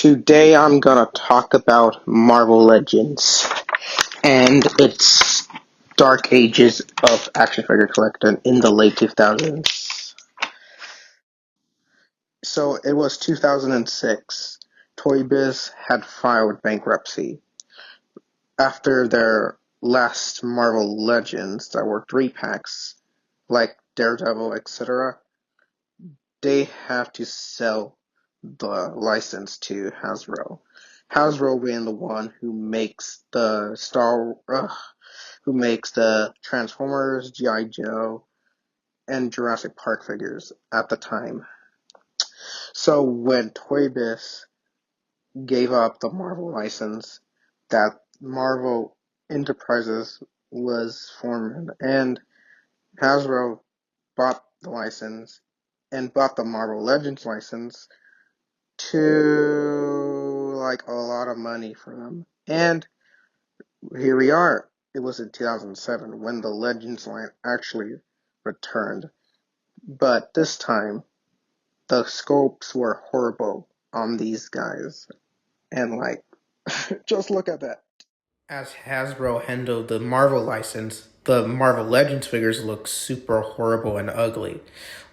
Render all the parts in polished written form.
Today I'm gonna talk about Marvel Legends and its dark ages of action figure collecting in the late 2000s. So it was 2006. Toy Biz had filed bankruptcy after their last Marvel Legends that were 3-packs, like Daredevil, etc. They have to sell the license to Hasbro. Hasbro being the one who makes who makes the Transformers, G.I. Joe, and Jurassic Park figures at the time. So when Toy Biz gave up the Marvel license, that Marvel Enterprises was formed, and Hasbro bought the license and bought the Marvel Legends license to like a lot of money for them. And here we are. It was in 2007 when the Legends line actually returned. But this time, the scopes were horrible on these guys. And like, just look at that. As Hasbro handled the Marvel license, the Marvel Legends figures look super horrible and ugly.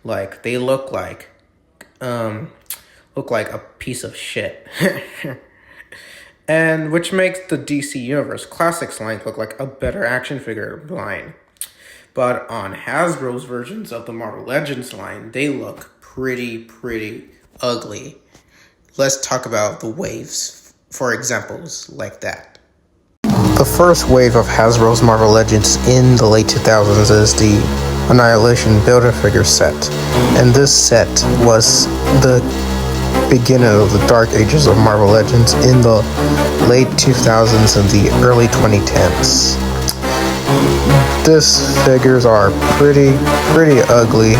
Like they um look like a piece of shit. And which makes the DC Universe Classics line look like a better action figure line. But on Hasbro's versions of the Marvel Legends line, they look pretty ugly. Let's talk about the waves for examples like that. The first wave of Hasbro's Marvel Legends in the late 2000s is the Annihilation Build-A-Figure set. And this set was the beginning of the dark ages of Marvel Legends in the late 2000s and the early 2010s. These figures are pretty ugly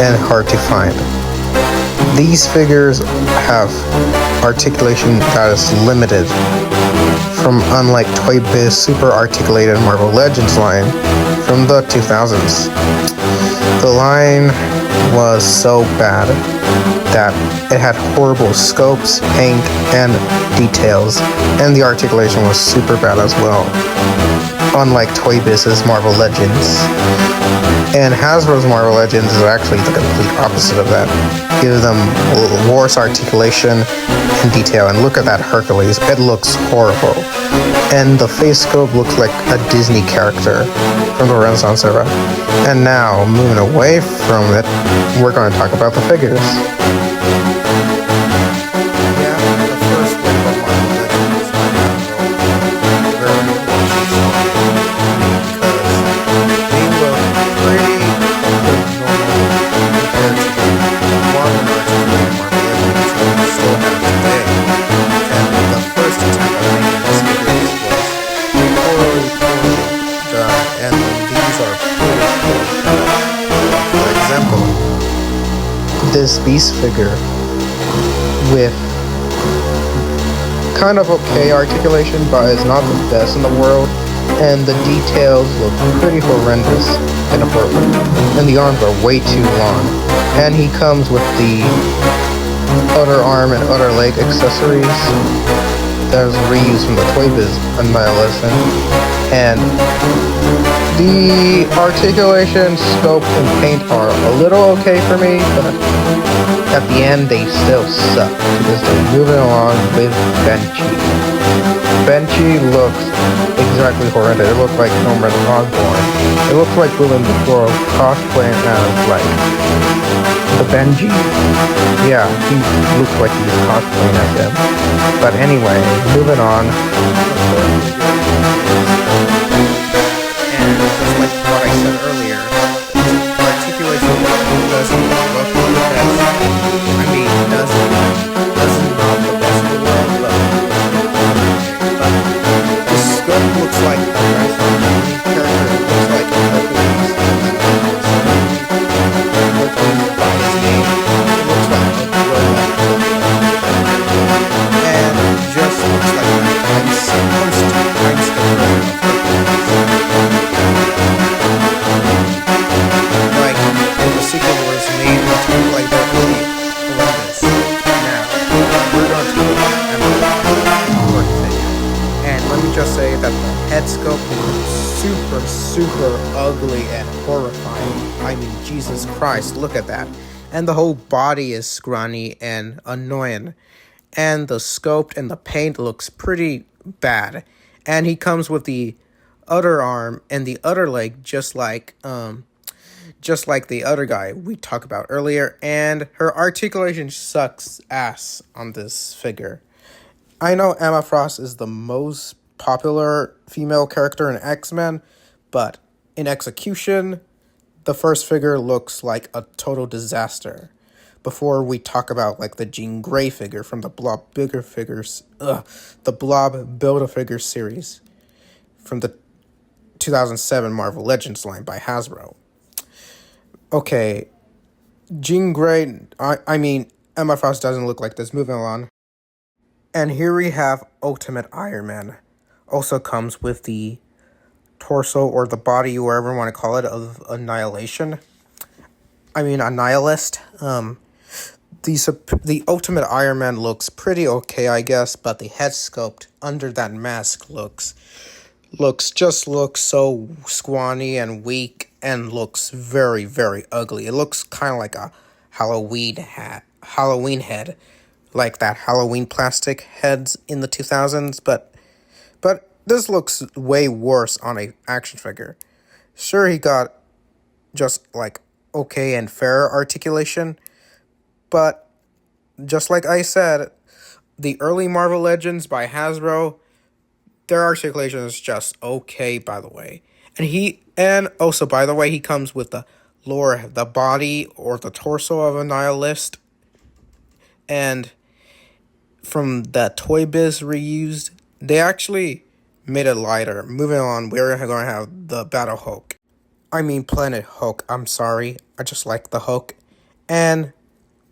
and hard to find. These figures have articulation that is limited, from unlike Toy Biz super articulated Marvel Legends line from the 2000s. The line was so bad that it had horrible scopes, paint, and details, and the articulation was super bad as well, unlike Toy Biz's Marvel Legends. And Hasbro's Marvel Legends is actually the complete opposite of that. Give them worse articulation and detail, and look at that Hercules, it looks horrible. And the face scope looks like a Disney character from the Renaissance era. And now, moving away from it, we're going to talk about the figures. This Beast figure with kind of okay articulation, but is not the best in the world, and the details look pretty horrendous and inappropriate, and the arms are way too long. And he comes with the other arm and other leg accessories that is reused from the Toy Biz Annihilation, and the articulation, scope, and paint are a little okay for me, but at the end they still suck because they're moving along with Benchy. Benchy looks exactly horrendous. It looks like Norman Osborn. It looks like Willem Dafoe cosplaying as like the Benji. Yeah, he looks like he's cosplaying as him. But anyway, moving on. And just like what I said earlier, articulation doesn't look the best. I mean, doesn't not the best in the world, but the scope looks like a Hercules character. It looks like Hercules by his name. It looks like a robot, and it just looks like I'm supposed to. head sculpt looks super ugly and horrifying. I mean, Jesus Christ, look at that. And the whole body is scrawny and annoying. And the sculpt and the paint looks pretty bad. And he comes with the other arm and the other leg just like the other guy we talked about earlier, and her articulation sucks ass on this figure. I know Emma Frost is the most popular female character in X-Men, but in execution, the first figure looks like a total disaster. Before we talk about like the Jean Grey figure from the the Blob Build-A-Figure series from the 2007 Marvel Legends line by Hasbro. Okay, Jean Grey, I mean, Emma Frost doesn't look like this. Moving on. And here we have Ultimate Iron Man. Also comes with the torso or the body, whatever you want to call it, of Annihilation. I mean, Annihilist. The Ultimate Iron Man looks pretty okay, I guess, but the head sculpt under that mask looks so scrawny and weak and looks very, very ugly. It looks kind of like a Halloween head, like that Halloween plastic heads in the 2000s, but this looks way worse on a action figure. Sure, he got just like okay and fair articulation, but just like I said, the early Marvel Legends by Hasbro, their articulation is just okay, by the way. And also, by the way, he comes with the body or the torso of a nihilist. And from that Toy Biz reused, they actually made it lighter. Moving on, we're going to have the Battle Hulk. I mean Planet Hulk, I'm sorry. I just like the Hulk. And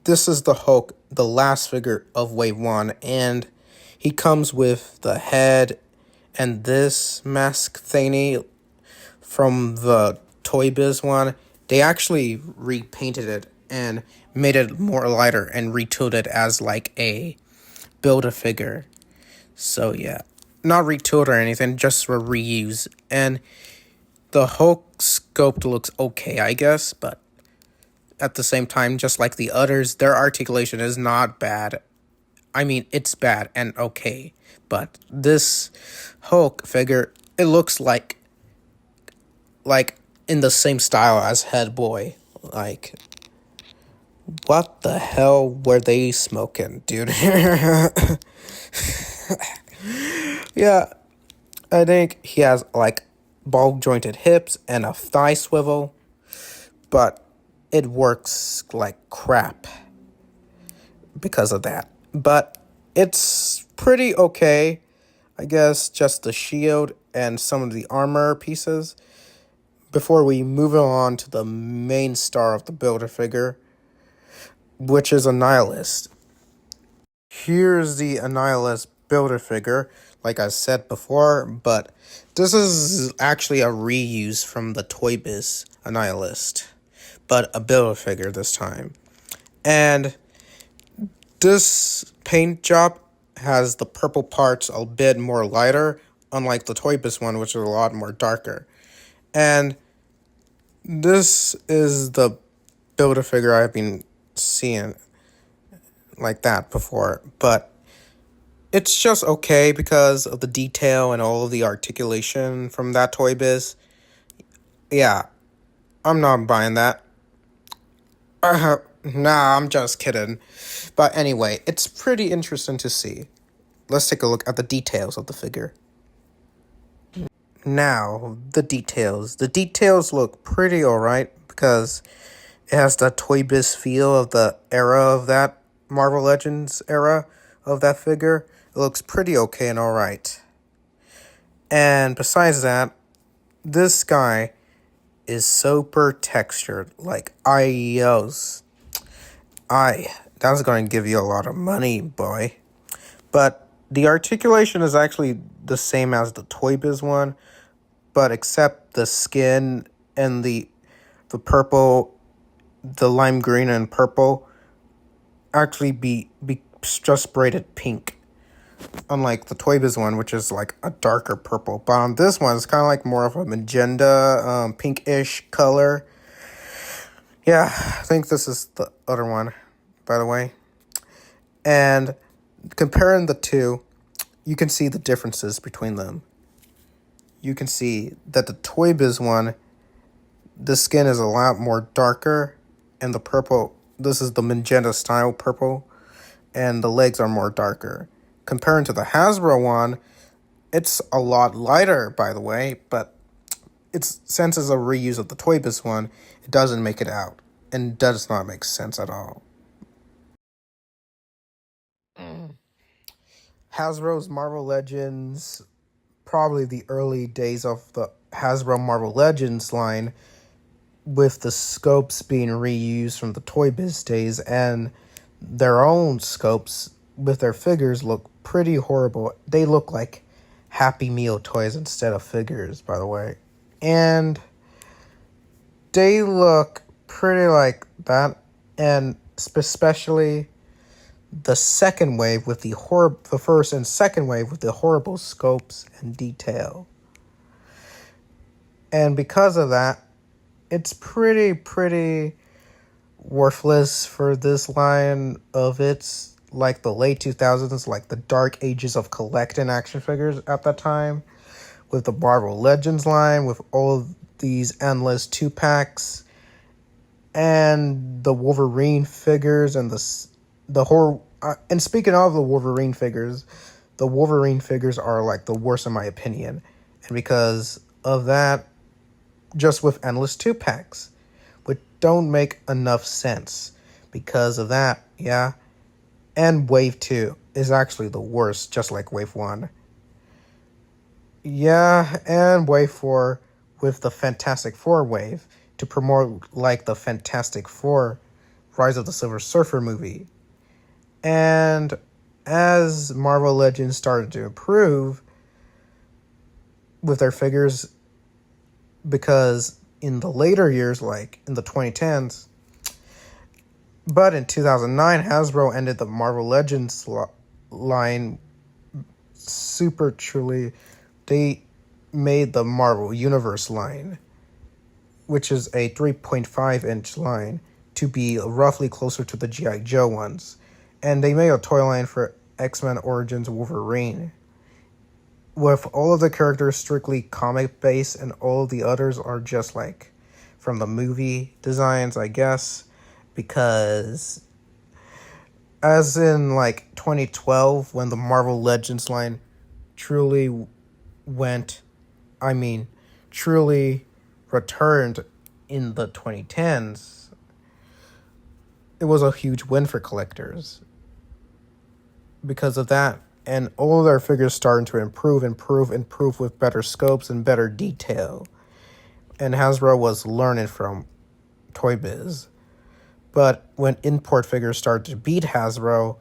this is the Hulk, the last figure of Wave 1. And he comes with the head and this mask thingy from the Toy Biz one. They actually repainted it and made it more lighter and retooled it as like a Build-A-Figure. So yeah, not retooled or anything, just a reuse. And the Hulk sculpt looks okay, I guess, but at the same time, just like the others, their articulation is not bad. I mean, it's bad and okay, but this Hulk figure, it looks like in the same style as Head Boy. Like, what the hell were they smoking, dude? Yeah, I think he has like ball jointed hips and a thigh swivel, but it works like crap because of that. But it's pretty okay. I guess just the shield and some of the armor pieces. Before we move on to the main star of the Build-A-Figure, which is Annihilist. Here's the Annihilist Build-A-Figure, like I said before, but this is actually a reuse from the Toy Biz Annihilist, but a Build-A-Figure this time. And this paint job has the purple parts a bit more lighter, unlike the Toy Biz one, which is a lot more darker. And this is the Build-A-Figure I've been seeing like that before, but it's just okay because of the detail and all of the articulation from that Toy Biz. Yeah, I'm not buying that. Nah, I'm just kidding. But anyway, it's pretty interesting to see. Let's take a look at the details of the figure. Now, the details. The details look pretty alright because it has the Toy Biz feel of the era of that Marvel Legends era of that figure. It looks pretty okay and alright. And besides that, this guy is super textured, like IEOs. That's going to give you a lot of money, boy. But the articulation is actually the same as the Toy Biz one, but except the skin and the purple, the lime green and purple actually be just braided pink. Unlike the Toy Biz one, which is like a darker purple. But on this one, it's kind of like more of a magenta, pinkish color. Yeah, I think this is the other one, by the way. And comparing the two, you can see the differences between them. You can see that the Toy Biz one, the skin is a lot more darker, and the purple, this is the magenta style purple, and the legs are more darker. Comparing to the Hasbro one, it's a lot lighter, by the way, but since it's a reuse of the Toy Biz one, it doesn't make it out, and does not make sense at all. Hasbro's Marvel Legends, probably the early days of the Hasbro Marvel Legends line, with the scopes being reused from the Toy Biz days, and their own scopes with their figures look pretty horrible. They look like Happy Meal toys instead of figures, by the way. And they look pretty like that, and especially the second wave with the first and second wave with the horrible scopes and detail. And because of that, it's pretty worthless for this line of its like the late 2000s, like the dark ages of collecting action figures at that time, with the Marvel Legends line, with all these endless 2-packs, and the Wolverine figures, and the horror. And speaking of the Wolverine figures are like the worst in my opinion, and because of that, just with endless 2-packs, which don't make enough sense. Because of that, yeah. And Wave 2 is actually the worst, just like Wave 1. Yeah, and Wave 4 with the Fantastic Four wave to promote like the Fantastic Four Rise of the Silver Surfer movie. And as Marvel Legends started to improve with their figures, because in the later years, like in the 2010s, but in 2009, Hasbro ended the Marvel Legends line super truly. They made the Marvel Universe line, which is a 3.5-inch line, to be roughly closer to the G.I. Joe ones. And they made a toy line for X-Men Origins Wolverine, with all of the characters strictly comic-based, and all of the others are just like from the movie designs, I guess. Because as in like 2012, when the Marvel Legends line truly went, truly returned in the 2010s, it was a huge win for collectors. Because of that, and all of their figures starting to improve with better scopes and better detail. And Hasbro was learning from Toy Biz. But when import figures started to beat Hasbro,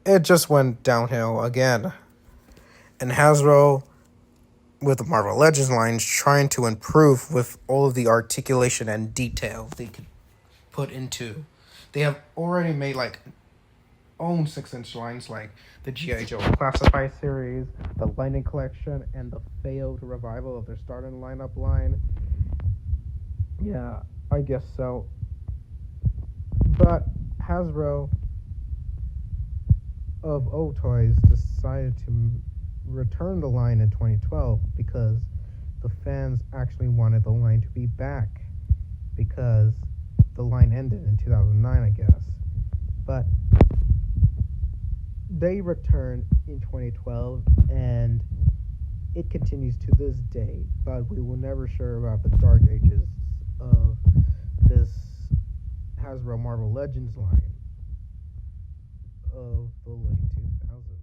it just went downhill again. And Hasbro, with the Marvel Legends lines, trying to improve with all of the articulation and detail they could put into. They have already made like own 6-inch lines like the G.I. Joe Classified series, the Lightning Collection, and the failed revival of their starting lineup line. Yeah, I guess so. But Hasbro of O Toys decided to return the line in 2012 because the fans actually wanted the line to be back, because the line ended in 2009, I guess. But they returned in 2012, and it continues to this day, but we will never sure about the dark ages of this Hasbro Marvel Legends line of the late 2000s.